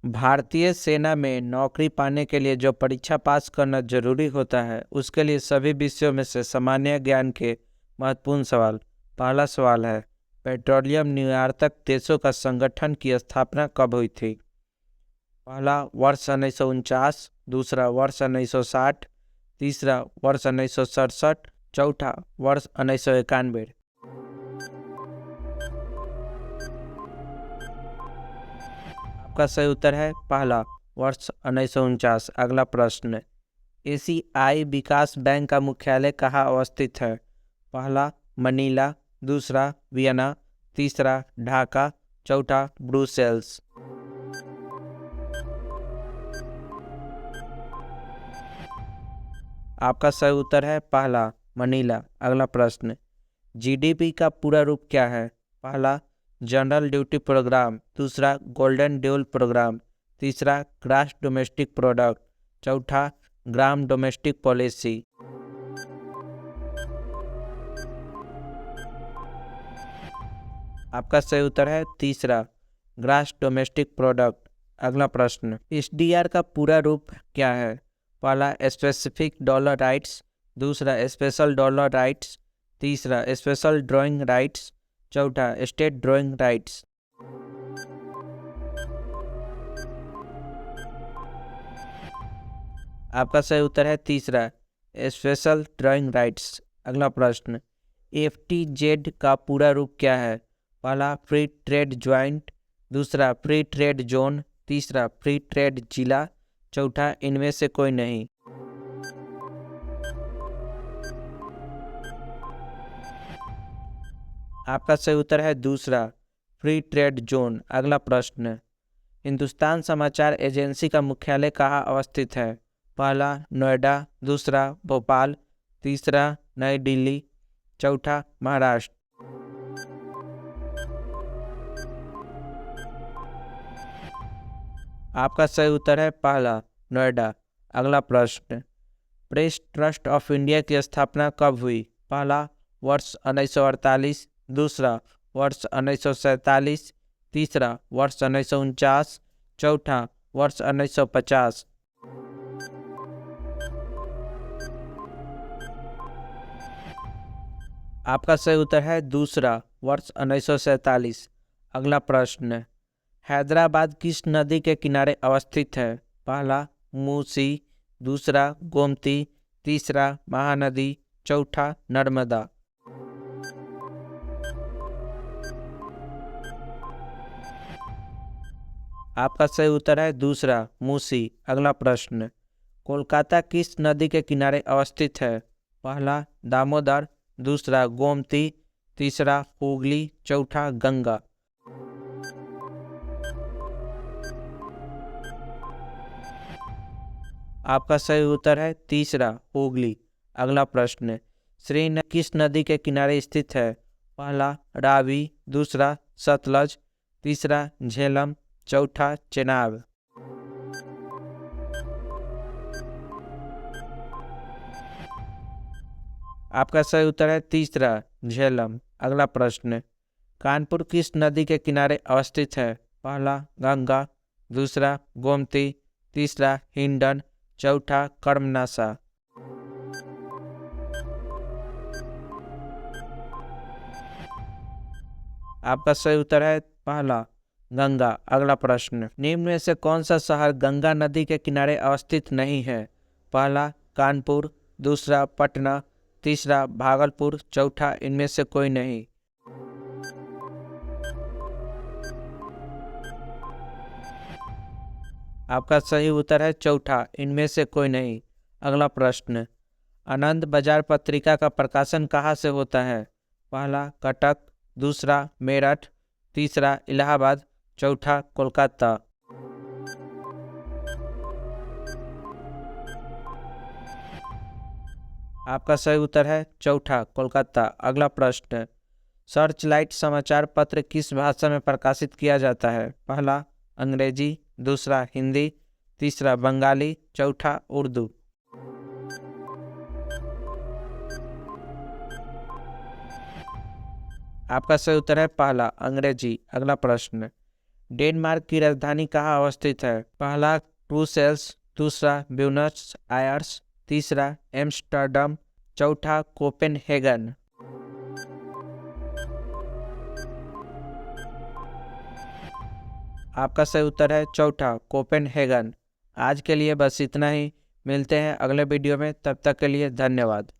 भारतीय सेना में नौकरी पाने के लिए जो परीक्षा पास करना जरूरी होता है, उसके लिए सभी विषयों में से सामान्य ज्ञान के महत्वपूर्ण सवाल। पहला सवाल है, पेट्रोलियम निर्यातक देशों का संगठन की स्थापना कब हुई थी? पहला वर्ष 1949, दूसरा वर्ष 1960, तीसरा वर्ष 1967, चौथा वर्ष 1991। आपका सही उत्तर है पहला वर्ष 1949। अगला प्रश्न, एशियाई विकास बैंक का मुख्यालय कहाँ अवस्थित है? पहला मनीला, दूसरा वियना, तीसरा ढाका, चौथा ब्रुसेल्स। आपका सही उत्तर है पहला मनीला। अगला प्रश्न, जीडीपी का पूरा रूप क्या है? पहला जनरल ड्यूटी प्रोग्राम, दूसरा गोल्डन ड्यूल प्रोग्राम, तीसरा ग्रास डोमेस्टिक प्रोडक्ट, चौथा ग्राम डोमेस्टिक पॉलिसी। आपका सही उत्तर है तीसरा ग्रास डोमेस्टिक प्रोडक्ट। अगला प्रश्न, एसडीआर का पूरा रूप क्या है? पहला स्पेसिफिक डॉलर राइट्स, दूसरा स्पेशल डॉलर राइट्स, तीसरा स्पेशल ड्राइंग राइट्स, चौथा स्टेट ड्राइंग राइट्स। आपका सही उत्तर है तीसरा स्पेशल ड्राइंग राइट्स। अगला प्रश्न, एफटीजेड का पूरा रूप क्या है? पहला फ्री ट्रेड ज्वाइंट, दूसरा फ्री ट्रेड जोन, तीसरा फ्री ट्रेड जिला, चौथा इनमें से कोई नहीं। आपका सही उत्तर है दूसरा फ्री ट्रेड जोन। अगला प्रश्न, हिंदुस्तान समाचार एजेंसी का मुख्यालय कहाँ अवस्थित है? पहला नोएडा, दूसरा भोपाल, तीसरा नई दिल्ली, चौथा महाराष्ट्र। आपका सही उत्तर है पहला नोएडा। अगला प्रश्न, प्रेस ट्रस्ट ऑफ इंडिया की स्थापना कब हुई? पहला वर्ष 1948, दूसरा वर्ष 1947, तीसरा वर्ष 1949, चौथा वर्ष 1950। आपका सही उत्तर है दूसरा वर्ष 1947। अगला प्रश्न, हैदराबाद किस नदी के किनारे अवस्थित है? पहला मूसी, दूसरा गोमती, तीसरा महानदी, चौथा नर्मदा। आपका सही उत्तर है दूसरा मूसी। अगला प्रश्न, कोलकाता किस नदी के किनारे अवस्थित है? पहला दामोदर, दूसरा गोमती, तीसरा हुगली, चौथा गंगा। आपका सही उत्तर है तीसरा हुगली। अगला प्रश्न, श्रीनगर किस नदी के किनारे स्थित है? पहला रावी, दूसरा सतलज, तीसरा झेलम, चौथा चेनाब। आपका सही उत्तर है तीसरा झेलम। अगला प्रश्न, कानपुर किस नदी के किनारे अवस्थित है? पहला गंगा, दूसरा गोमती, तीसरा हिंडन, चौथा कर्मनासा। आपका सही उत्तर है पहला गंगा। अगला प्रश्न, निम्न में से कौन सा शहर गंगा नदी के किनारे अवस्थित नहीं है? पहला कानपुर, दूसरा पटना, तीसरा भागलपुर, चौथा इनमें से कोई नहीं। आपका सही उत्तर है चौथा इनमें से कोई नहीं। अगला प्रश्न, आनंद बाजार पत्रिका का प्रकाशन कहाँ से होता है? पहला कटक, दूसरा मेरठ, तीसरा इलाहाबाद, चौथा कोलकाता। आपका सही उत्तर है चौथा कोलकाता। अगला प्रश्न, सर्चलाइट समाचार पत्र किस भाषा में प्रकाशित किया जाता है? पहला अंग्रेजी, दूसरा हिंदी, तीसरा बंगाली, चौथा उर्दू। आपका सही उत्तर है पहला अंग्रेजी। अगला प्रश्न, डेनमार्क की राजधानी कहाँ अवस्थित है? पहला ब्रुसेल्स, दूसरा ब्यूनस आयर्स, तीसरा एम्स्टर्डम, चौथा कोपेनहेगन। आपका सही उत्तर है चौथा कोपेनहेगन। आज के लिए बस इतना ही। मिलते हैं अगले वीडियो में, तब तक के लिए धन्यवाद।